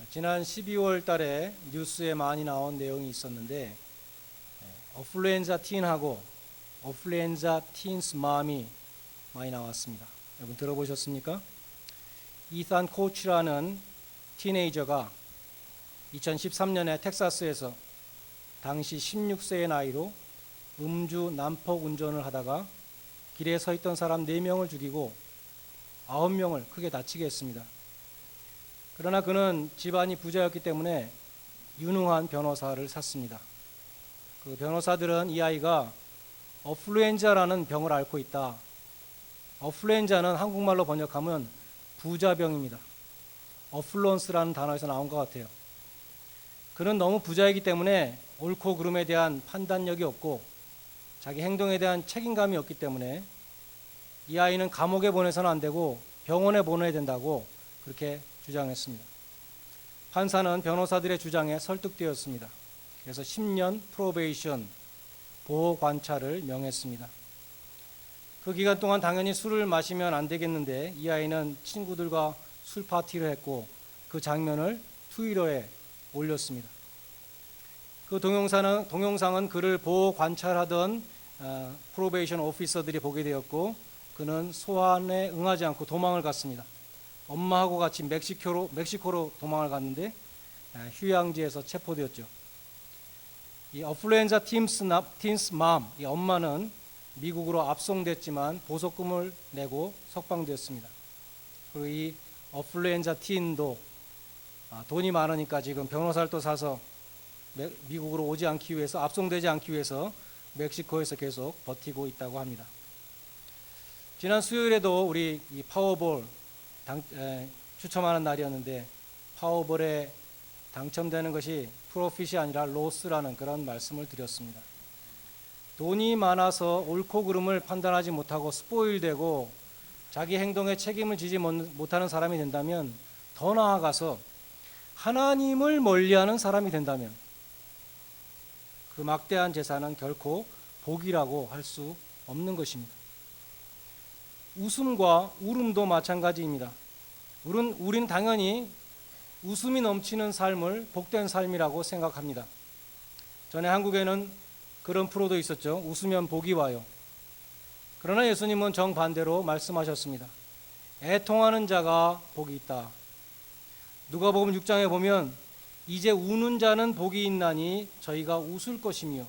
지난 12월 달에 뉴스에 많이 나온 내용이 있었는데 어플루엔자 틴하고 어플루엔자 틴스 맘이 많이 나왔습니다. 여러분 들어보셨습니까? 이산 코치라는 티네이저가 2013년에 텍사스에서 당시 16세의 나이로 음주 난폭 운전을 하다가 길에 서 있던 사람 4명을 죽이고 9명을 크게 다치게 했습니다. 그러나 그는 집안이 부자였기 때문에 유능한 변호사를 샀습니다. 그 변호사들은 이 아이가 어플루엔자라는 병을 앓고 있다. 어플루엔자는 한국말로 번역하면 부자병입니다. 어플런스라는 단어에서 나온 것 같아요. 그는 너무 부자이기 때문에 옳고 그름에 대한 판단력이 없고 자기 행동에 대한 책임감이 없기 때문에 이 아이는 감옥에 보내서는 안 되고 병원에 보내야 된다고 그렇게 주장했습니다. 판사는 변호사들의 주장에 설득되었습니다. 그래서 10년 프로베이션 보호 관찰을 명했습니다. 그 기간 동안 당연히 술을 마시면 안 되겠는데 이 아이는 친구들과 술 파티를 했고 그 장면을 트위터에 올렸습니다. 그 동영상은 그를 보호 관찰하던 프로베이션 오피서들이 보게 되었고 그는 소환에 응하지 않고 도망을 갔습니다. 엄마하고 같이 멕시코로 도망을 갔는데 휴양지에서 체포되었죠. 이 어플루엔자 틴스 맘, 이 엄마는 미국으로 압송됐지만 보석금을 내고 석방되었습니다. 그리고 이 어플루엔자 틴도 돈이 많으니까 지금 변호사를 또 사서 미국으로 오지 않기 위해서 압송되지 않기 위해서 멕시코에서 계속 버티고 있다고 합니다. 지난 수요일에도 우리 이 파워볼 추첨하는 날이었는데 파워볼에 당첨되는 것이 프로핏이 아니라 로스라는 그런 말씀을 드렸습니다. 돈이 많아서 옳고 그름을 판단하지 못하고 스포일되고 자기 행동에 책임을 지지 못하는 사람이 된다면 더 나아가서 하나님을 멀리하는 사람이 된다면 그 막대한 재산은 결코 복이라고 할 수 없는 것입니다. 웃음과 울음도 마찬가지입니다. 우린 당연히 웃음이 넘치는 삶을 복된 삶이라고 생각합니다. 전에 한국에는 그런 프로도 있었죠. 웃으면 복이 와요. 그러나 예수님은 정반대로 말씀하셨습니다. 애통하는 자가 복이 있다. 누가복음 6장에 보면 이제 우는 자는 복이 있나니 저희가 웃을 것이며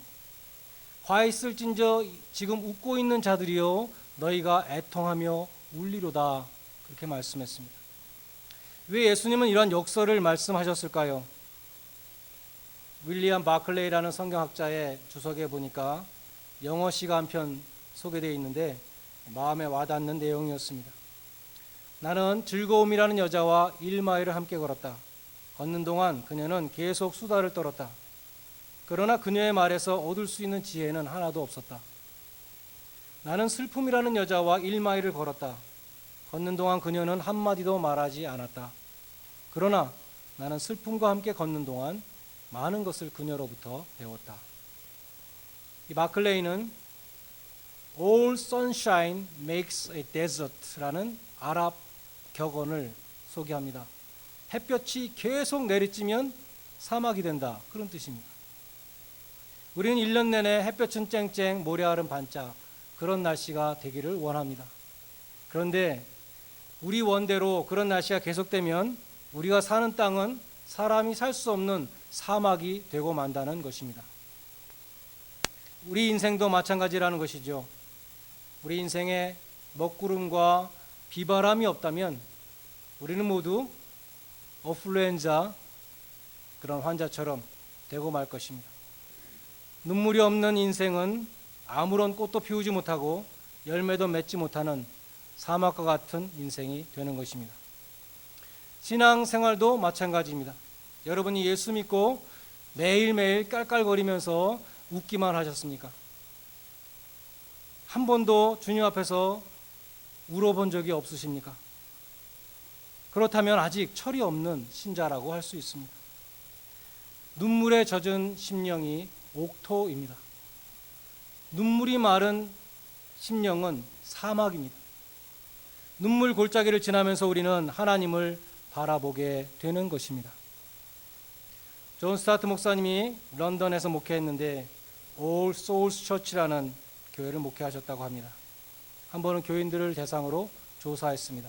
화 있을진저 지금 웃고 있는 자들이요 너희가 애통하며 울리로다. 그렇게 말씀했습니다. 왜 예수님은 이러한 역설을 말씀하셨을까요? 윌리엄 바클레이라는 성경학자의 주석에 보니까 영어시가 한 편 소개되어 있는데 마음에 와닿는 내용이었습니다. 나는 즐거움이라는 여자와 1마일을 함께 걸었다. 걷는 동안 그녀는 계속 수다를 떨었다. 그러나 그녀의 말에서 얻을 수 있는 지혜는 하나도 없었다. 나는 슬픔이라는 여자와 1마일을 걸었다. 걷는 동안 그녀는 한마디도 말하지 않았다. 그러나 나는 슬픔과 함께 걷는 동안 많은 것을 그녀로부터 배웠다. 이 마클레이는 All sunshine makes a desert라는 아랍 격언을 소개합니다. 햇볕이 계속 내리쬐면 사막이 된다. 그런 뜻입니다. 우리는 1년 내내 햇볕은 쨍쨍 모래알은 반짝 그런 날씨가 되기를 원합니다. 그런데 우리 원대로 그런 날씨가 계속되면 우리가 사는 땅은 사람이 살 수 없는 사막이 되고 만다는 것입니다. 우리 인생도 마찬가지라는 것이죠. 우리 인생에 먹구름과 비바람이 없다면 우리는 모두 어플루엔자 그런 환자처럼 되고 말 것입니다. 눈물이 없는 인생은 아무런 꽃도 피우지 못하고 열매도 맺지 못하는 사막과 같은 인생이 되는 것입니다. 신앙생활도 마찬가지입니다. 여러분이 예수 믿고 매일매일 깔깔거리면서 웃기만 하셨습니까? 한 번도 주님 앞에서 울어본 적이 없으십니까? 그렇다면 아직 철이 없는 신자라고 할 수 있습니다. 눈물에 젖은 심령이 옥토입니다. 눈물이 마른 심령은 사막입니다. 눈물 골짜기를 지나면서 우리는 하나님을 바라보게 되는 것입니다. 존 스타트 목사님이 런던에서 목회했는데 All Souls Church라는 교회를 목회하셨다고 합니다. 한 번은 교인들을 대상으로 조사했습니다.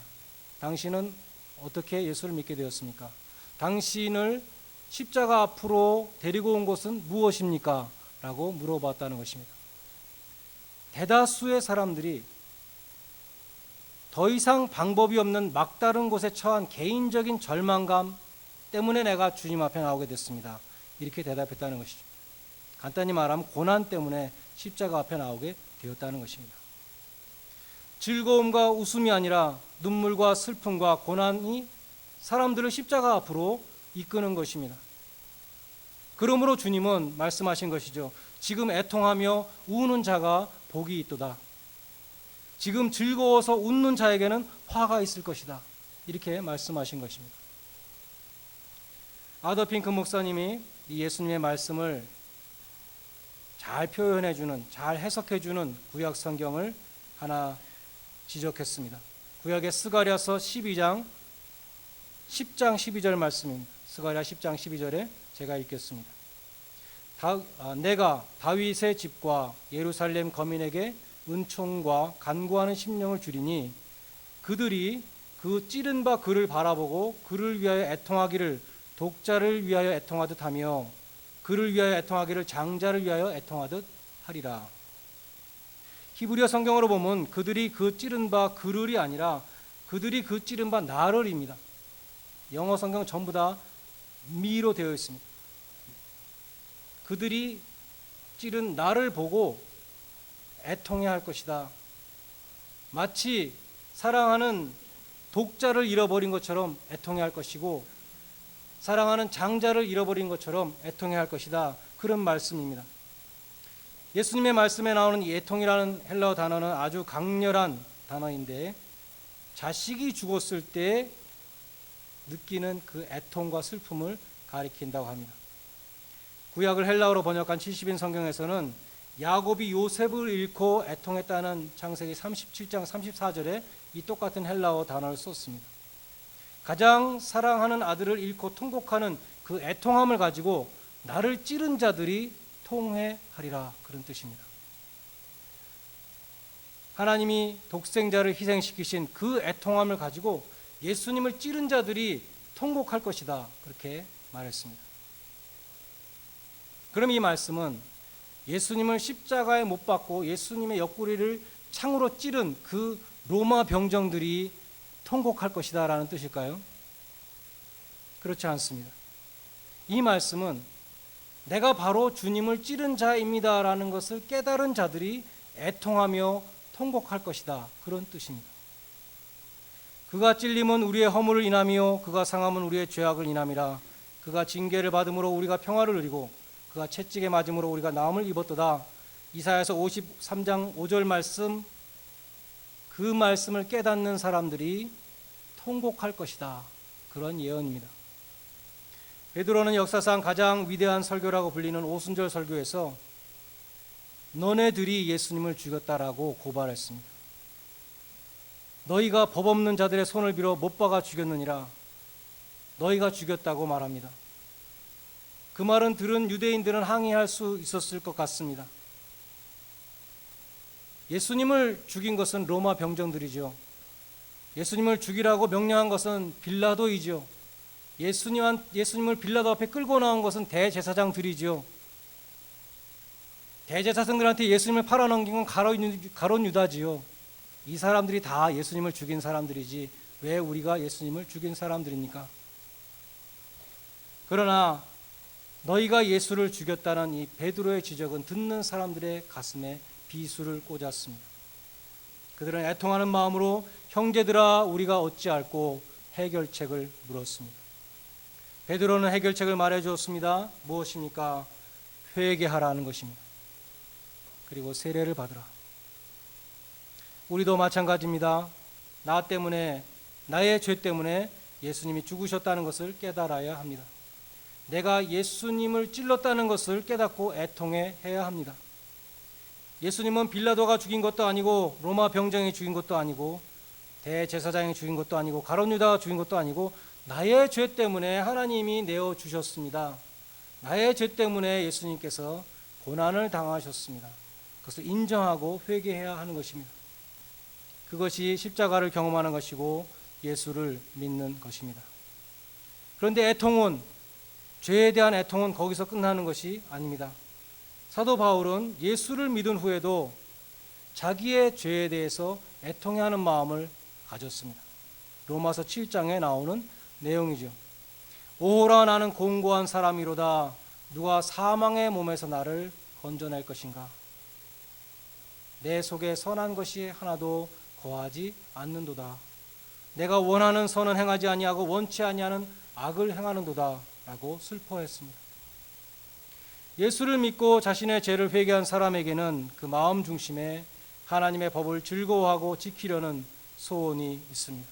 당신은 어떻게 예수를 믿게 되었습니까? 당신을 십자가 앞으로 데리고 온 것은 무엇입니까? 라고 물어봤다는 것입니다. 대다수의 사람들이 더 이상 방법이 없는 막다른 곳에 처한 개인적인 절망감 때문에 내가 주님 앞에 나오게 됐습니다. 이렇게 대답했다는 것이죠. 간단히 말하면 고난 때문에 십자가 앞에 나오게 되었다는 것입니다. 즐거움과 웃음이 아니라 눈물과 슬픔과 고난이 사람들을 십자가 앞으로 이끄는 것입니다. 그러므로 주님은 말씀하신 것이죠. 지금 애통하며 우는 자가 복이 있도다. 지금 즐거워서 웃는 자에게는 화가 있을 것이다. 이렇게 말씀하신 것입니다. 아더 핑크 목사님이 이 예수님의 말씀을 잘 표현해주는, 잘 해석해주는 구약 성경을 하나 지적했습니다. 구약의 스가랴서 10장 12절 말씀입니다. 스가랴 10장 12절에 제가 읽겠습니다. 내가 다윗의 집과 예루살렘 거민에게 은총과 간구하는 심령을 주리니 그들이 그 찌른 바 그를 바라보고 그를 위하여 애통하기를 독자를 위하여 애통하듯 하며 그를 위하여 애통하기를 장자를 위하여 애통하듯 하리라. 히브리어 성경으로 보면 그들이 그 찌른 바 그를이 아니라 그들이 그 찌른 바 나를입니다. 영어 성경은 전부 다 me로 되어 있습니다. 그들이 찌른 나를 보고 애통해야 할 것이다. 마치 사랑하는 독자를 잃어버린 것처럼 애통해야 할 것이고 사랑하는 장자를 잃어버린 것처럼 애통해야 할 것이다. 그런 말씀입니다. 예수님의 말씀에 나오는 애통이라는 헬라어 단어는 아주 강렬한 단어인데 자식이 죽었을 때 느끼는 그 애통과 슬픔을 가리킨다고 합니다. 구약을 헬라어로 번역한 70인 성경에서는 야곱이 요셉을 잃고 애통했다는 창세기 37장 34절에 이 똑같은 헬라어 단어를 썼습니다. 가장 사랑하는 아들을 잃고 통곡하는 그 애통함을 가지고 나를 찌른 자들이 통회하리라, 그런 뜻입니다. 하나님이 독생자를 희생시키신 그 애통함을 가지고 예수님을 찌른 자들이 통곡할 것이다, 그렇게 말했습니다. 그럼 이 말씀은 예수님을 십자가에 못 박고 예수님의 옆구리를 창으로 찌른 그 로마 병정들이 통곡할 것이다 라는 뜻일까요? 그렇지 않습니다. 이 말씀은 내가 바로 주님을 찌른 자입니다 라는 것을 깨달은 자들이 애통하며 통곡할 것이다, 그런 뜻입니다. 그가 찔림은 우리의 허물을 인하며 그가 상함은 우리의 죄악을 인함이라. 그가 징계를 받음으로 우리가 평화를 누리고 그가 채찍에 맞음으로 우리가 나음을 입었도다. 이사야서 53장 5절 말씀, 그 말씀을 깨닫는 사람들이 통곡할 것이다, 그런 예언입니다. 베드로는 역사상 가장 위대한 설교라고 불리는 오순절 설교에서 너네들이 예수님을 죽였다라고 고발했습니다. 너희가 법 없는 자들의 손을 빌어 못 박아 죽였느니라. 너희가 죽였다고 말합니다. 그 말은 들은 유대인들은 항의할 수 있었을 것 같습니다. 예수님을 죽인 것은 로마 병정들이죠. 예수님을 죽이라고 명령한 것은 빌라도이죠. 예수님을 빌라도 앞에 끌고 나온 것은 대제사장들이죠. 대제사장들한테 예수님을 팔아넘긴 건 가룟 유다지요. 이 사람들이 다 예수님을 죽인 사람들이지 왜 우리가 예수님을 죽인 사람들입니까? 그러나 너희가 예수를 죽였다는 이 베드로의 지적은 듣는 사람들의 가슴에 비수를 꽂았습니다. 그들은 애통하는 마음으로 형제들아 우리가 어찌할꼬 해결책을 물었습니다. 베드로는 해결책을 말해주었습니다. 무엇입니까? 회개하라는 것입니다. 그리고 세례를 받으라. 우리도 마찬가지입니다. 나 때문에, 나의 죄 때문에 예수님이 죽으셨다는 것을 깨달아야 합니다. 내가 예수님을 찔렀다는 것을 깨닫고 애통해야 합니다. 예수님은 빌라도가 죽인 것도 아니고 로마 병정이 죽인 것도 아니고 대제사장이 죽인 것도 아니고 가룟 유다가 죽인 것도 아니고 나의 죄 때문에 하나님이 내어주셨습니다. 나의 죄 때문에 예수님께서 고난을 당하셨습니다. 그것을 인정하고 회개해야 하는 것입니다. 그것이 십자가를 경험하는 것이고 예수를 믿는 것입니다. 그런데 애통은, 죄에 대한 애통은 거기서 끝나는 것이 아닙니다. 사도 바울은 예수를 믿은 후에도 자기의 죄에 대해서 애통해하는 마음을 가졌습니다. 로마서 7장에 나오는 내용이죠. 오호라 나는 공고한 사람이로다. 누가 사망의 몸에서 나를 건져낼 것인가. 내 속에 선한 것이 하나도 거하지 않는도다. 내가 원하는 선은 행하지 아니하고 원치 아니하는 악을 행하는도다 라고 슬퍼했습니다. 예수를 믿고 자신의 죄를 회개한 사람에게는 그 마음 중심에 하나님의 법을 즐거워하고 지키려는 소원이 있습니다.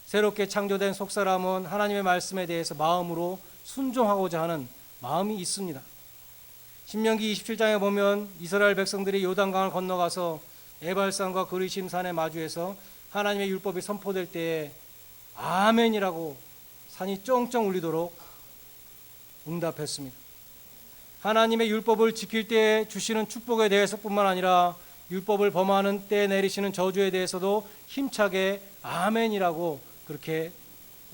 새롭게 창조된 속사람은 하나님의 말씀에 대해서 마음으로 순종하고자 하는 마음이 있습니다. 신명기 27장에 보면 이스라엘 백성들이 요단강을 건너가서 에발산과 그리심산에 마주해서 하나님의 율법이 선포될 때에 아멘이라고 산이 쫑쫑 울리도록 응답했습니다. 하나님의 율법을 지킬 때 주시는 축복에 대해서뿐만 아니라 율법을 범하는 때 내리시는 저주에 대해서도 힘차게 아멘이라고 그렇게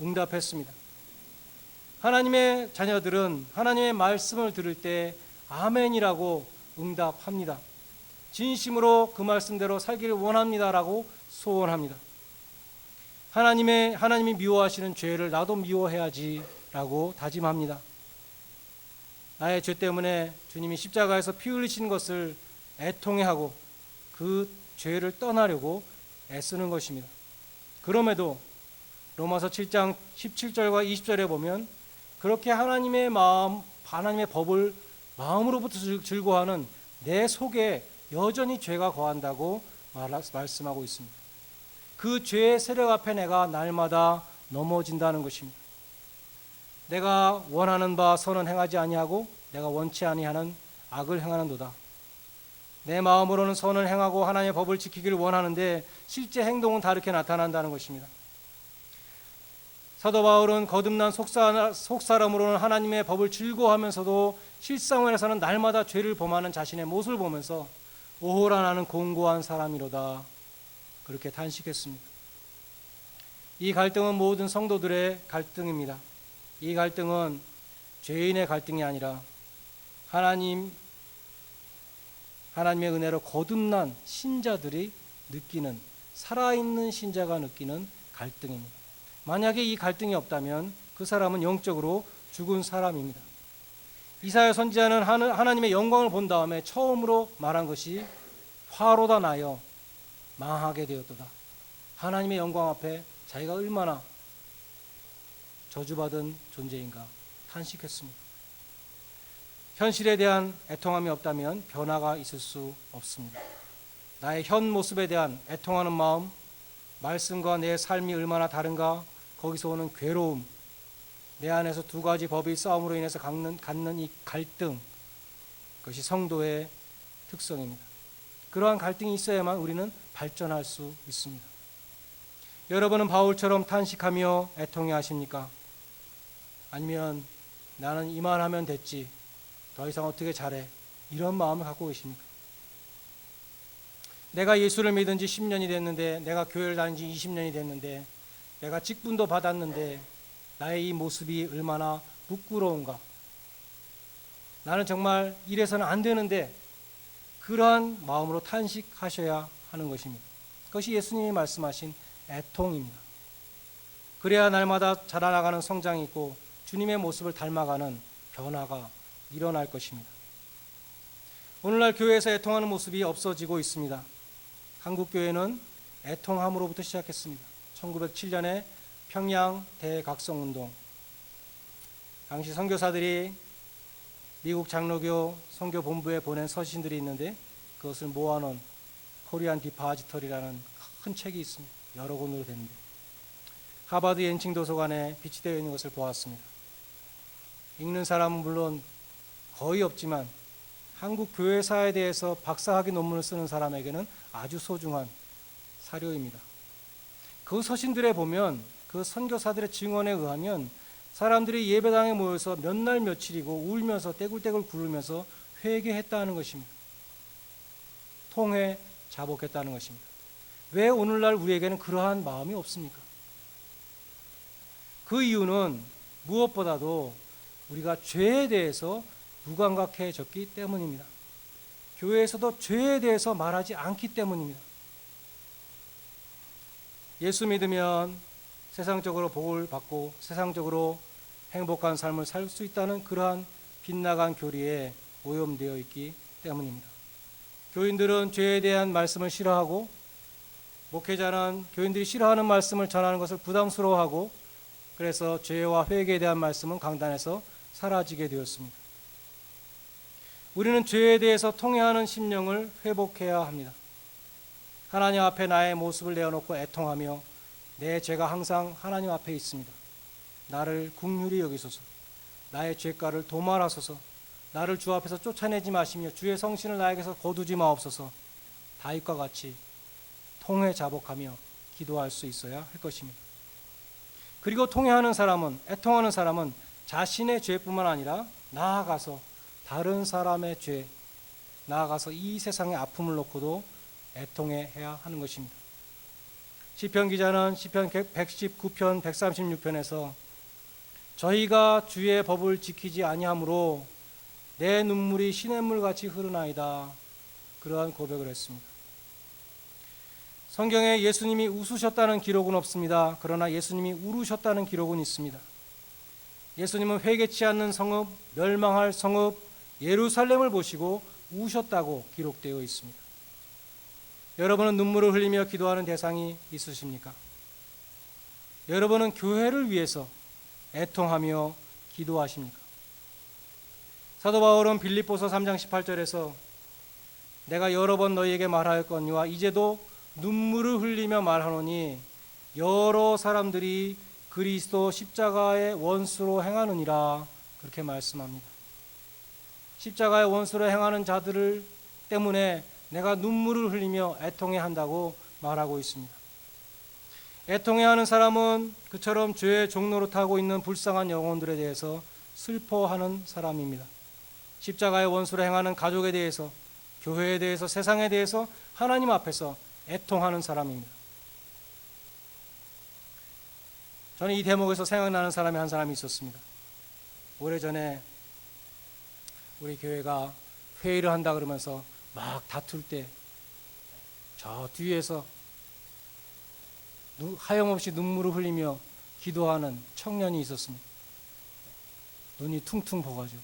응답했습니다. 하나님의 자녀들은 하나님의 말씀을 들을 때 아멘이라고 응답합니다. 진심으로 그 말씀대로 살기를 원합니다라고 소원합니다. 하나님이 미워하시는 죄를 나도 미워해야지라고 다짐합니다. 나의 죄 때문에 주님이 십자가에서 피 흘리신 것을 애통해하고 그 죄를 떠나려고 애쓰는 것입니다. 그럼에도 로마서 7장 17절과 20절에 보면 그렇게 하나님의 법을 마음으로부터 즐거워하는 내 속에 여전히 죄가 거한다고 말씀하고 있습니다. 그 죄의 세력 앞에 내가 날마다 넘어진다는 것입니다. 내가 원하는 바 선은 행하지 아니하고 내가 원치 아니하는 악을 행하는도다. 내 마음으로는 선을 행하고 하나님의 법을 지키기를 원하는데 실제 행동은 다르게 나타난다는 것입니다. 사도 바울은 거듭난 속사람으로는 하나님의 법을 즐거워하면서도 실상에서는 날마다 죄를 범하는 자신의 모습을 보면서 오호라 나는 공고한 사람이로다 그렇게 탄식했습니다. 이 갈등은 모든 성도들의 갈등입니다. 이 갈등은 죄인의 갈등이 아니라 하나님의 은혜로 거듭난 신자들이 느끼는, 살아있는 신자가 느끼는 갈등입니다. 만약에 이 갈등이 없다면 그 사람은 영적으로 죽은 사람입니다. 이사야 선지자는 하나님의 영광을 본 다음에 처음으로 말한 것이 화로다 나여 망하게 되었도다. 하나님의 영광 앞에 자기가 얼마나 저주받은 존재인가 탄식했습니다. 현실에 대한 애통함이 없다면 변화가 있을 수 없습니다. 나의 현 모습에 대한 애통하는 마음, 말씀과 내 삶이 얼마나 다른가, 거기서 오는 괴로움, 내 안에서 두 가지 법이 싸움으로 인해서 갖는 이 갈등, 그것이 성도의 특성입니다. 그러한 갈등이 있어야만 우리는 발전할 수 있습니다. 여러분은 바울처럼 탄식하며 애통해 하십니까? 아니면 나는 이만하면 됐지, 더 이상 어떻게 잘해, 이런 마음을 갖고 계십니까? 내가 예수를 믿은 지 10년이 됐는데, 내가 교회를 다닌 지 20년이 됐는데, 내가 직분도 받았는데 나의 이 모습이 얼마나 부끄러운가. 나는 정말 이래서는 안 되는데, 그러한 마음으로 탄식하셔야 하는 것입니다. 그것이 예수님이 말씀하신 애통입니다. 그래야 날마다 자라나가는 성장이 있고 주님의 모습을 닮아가는 변화가 일어날 것입니다. 오늘날 교회에서 애통하는 모습이 없어지고 있습니다. 한국교회는 애통함으로부터 시작했습니다. 1907년에 평양 대각성운동, 당시 선교사들이 미국 장로교 선교본부에 보낸 서신들이 있는데 그것을 모아놓은 코리안 디파지터리라는 큰 책이 있습니다. 여러 권으로 됐는데 하버드 옌칭 도서관에 비치되어 있는 것을 보았습니다. 읽는 사람은 물론 거의 없지만 한국 교회사에 대해서 박사학위 논문을 쓰는 사람에게는 아주 소중한 사료입니다. 그 서신들에 보면 그 선교사들의 증언에 의하면 사람들이 예배당에 모여서 몇 날 며칠이고 울면서 떼굴떼굴 굴으면서 회개했다는 것입니다. 통회 자복했다는 것입니다. 왜 오늘날 우리에게는 그러한 마음이 없습니까? 그 이유는 무엇보다도 우리가 죄에 대해서 무감각해졌기 때문입니다. 교회에서도 죄에 대해서 말하지 않기 때문입니다. 예수 믿으면 세상적으로 복을 받고 세상적으로 행복한 삶을 살 수 있다는 그러한 빗나간 교리에 오염되어 있기 때문입니다. 교인들은 죄에 대한 말씀을 싫어하고 목회자는 교인들이 싫어하는 말씀을 전하는 것을 부담스러워하고 그래서 죄와 회개에 대한 말씀은 강단에서 사라지게 되었습니다. 우리는 죄에 대해서 통회하는 심령을 회복해야 합니다. 하나님 앞에 나의 모습을 내어놓고 애통하며 내 죄가 항상 하나님 앞에 있습니다. 나를 긍휼히 여기소서. 나의 죄가를 도말하소서. 나를 주 앞에서 쫓아내지 마시며 주의 성신을 나에게서 거두지 마옵소서. 다윗과 같이 통회 자복하며 기도할 수 있어야 할 것입니다. 그리고 통회하는 사람은, 애통하는 사람은 자신의 죄뿐만 아니라 나아가서 다른 사람의 죄, 나아가서 이 세상의 아픔을 놓고도 애통해야 하는 것입니다. 시편 기자는 시편 119편 136편에서 저희가 주의 법을 지키지 아니하므로 내 눈물이 시냇물같이 흐르나이다, 그러한 고백을 했습니다. 성경에 예수님이 웃으셨다는 기록은 없습니다. 그러나 예수님이 울으셨다는 기록은 있습니다. 예수님은 회개치 않는 성읍, 멸망할 성읍 예루살렘을 보시고 우셨다고 기록되어 있습니다. 여러분은 눈물을 흘리며 기도하는 대상이 있으십니까? 여러분은 교회를 위해서 애통하며 기도하십니까? 사도 바울은 빌립보서 3장 18절에서 내가 여러 번 너희에게 말하였거니와 이제도 눈물을 흘리며 말하노니 여러 사람들이 그리스도 십자가의 원수로 행하느니라, 그렇게 말씀합니다. 십자가의 원수로 행하는 자들을 때문에 내가 눈물을 흘리며 애통해야 한다고 말하고 있습니다. 애통해하는 사람은 그처럼 죄의 종로로 타고 있는 불쌍한 영혼들에 대해서 슬퍼하는 사람입니다. 십자가의 원수로 행하는 가족에 대해서, 교회에 대해서, 세상에 대해서 하나님 앞에서 애통하는 사람입니다. 저는 이 대목에서 생각나는 사람이 한 사람이 있었습니다. 오래전에 우리 교회가 회의를 한다 그러면서 막 다툴 때 저 뒤에서 하염없이 눈물을 흘리며 기도하는 청년이 있었습니다. 눈이 퉁퉁 부어가지고.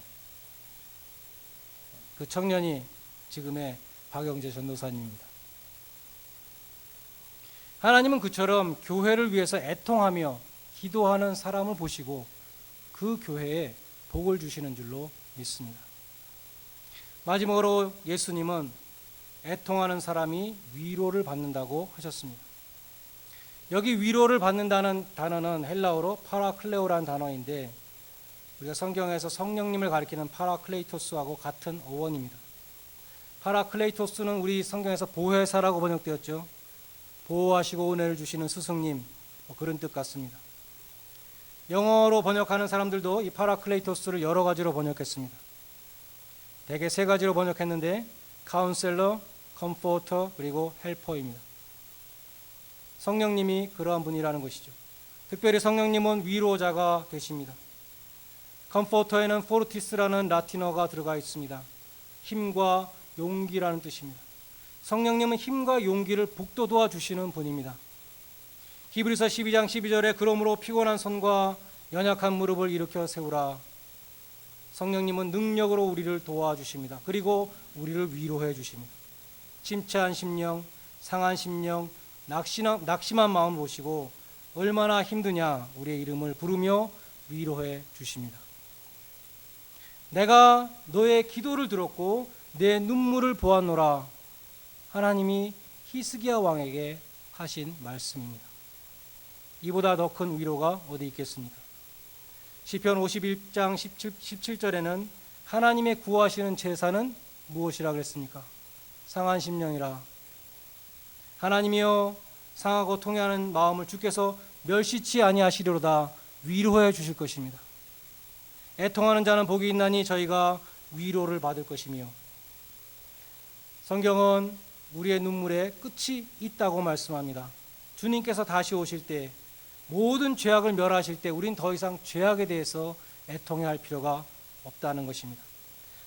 그 청년이 지금의 박영재 전도사님입니다. 하나님은 그처럼 교회를 위해서 애통하며 기도하는 사람을 보시고 그 교회에 복을 주시는 줄로 믿습니다. 마지막으로 예수님은 애통하는 사람이 위로를 받는다고 하셨습니다. 여기 위로를 받는다는 단어는 헬라어로 파라클레오라는 단어인데 우리가 성경에서 성령님을 가리키는 파라클레이토스하고 같은 어원입니다. 파라클레이토스는 우리 성경에서 보혜사라고 번역되었죠. 보호하시고 은혜를 주시는 스승님, 그런 뜻 같습니다. 영어로 번역하는 사람들도 이 파라클레이토스를 여러 가지로 번역했습니다. 대개 세 가지로 번역했는데 카운셀러, 컴포터, 그리고 헬퍼입니다. 성령님이 그러한 분이라는 것이죠. 특별히 성령님은 위로자가 되십니다. 컴포터에는 포르티스라는 라틴어가 들어가 있습니다. 힘과 용기라는 뜻입니다. 성령님은 힘과 용기를 북돋워 주시는 분입니다. 히브리서 12장 12절에 그러므로 피곤한 손과 연약한 무릎을 일으켜 세우라. 성령님은 능력으로 우리를 도와주십니다. 그리고 우리를 위로해 주십니다. 침체한 심령, 상한 심령, 낙심한 마음을 보시고 얼마나 힘드냐 우리의 이름을 부르며 위로해 주십니다. 내가 너의 기도를 들었고 내 눈물을 보았노라. 하나님이 히스기야 왕에게 하신 말씀입니다. 이보다 더 큰 위로가 어디 있겠습니까? 시편 51장 17절에는 하나님의 구하시는 제사는 무엇이라 그랬습니까? 상한 심령이라. 하나님이여 상하고 통해하는 마음을 주께서 멸시치 아니하시리로다 위로해 주실 것입니다. 애통하는 자는 복이 있나니 저희가 위로를 받을 것이며. 성경은 우리의 눈물에 끝이 있다고 말씀합니다. 주님께서 다시 오실 때, 모든 죄악을 멸하실 때 우린 더 이상 죄악에 대해서 애통해야 할 필요가 없다는 것입니다.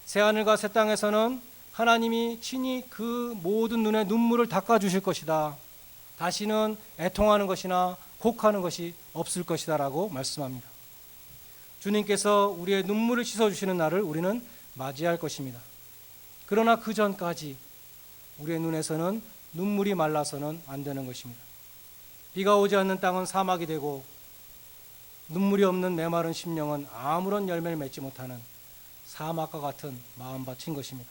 새하늘과 새 땅에서는 하나님이 친히 그 모든 눈의 눈물을 닦아주실 것이다. 다시는 애통하는 것이나 곡하는 것이 없을 것이다 라고 말씀합니다. 주님께서 우리의 눈물을 씻어주시는 날을 우리는 맞이할 것입니다. 그러나 그 전까지 우리의 눈에서는 눈물이 말라서는 안 되는 것입니다. 비가 오지 않는 땅은 사막이 되고 눈물이 없는 메마른 심령은 아무런 열매를 맺지 못하는 사막과 같은 마음밭인 것입니다.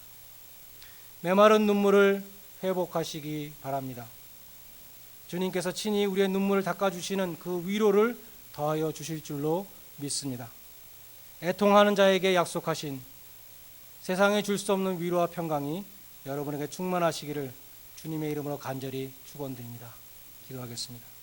메마른 눈물을 회복하시기 바랍니다. 주님께서 친히 우리의 눈물을 닦아주시는 그 위로를 더하여 주실 줄로 믿습니다. 애통하는 자에게 약속하신 세상에 줄 수 없는 위로와 평강이 여러분에게 충만하시기를 주님의 이름으로 간절히 축원드립니다. 기도하겠습니다.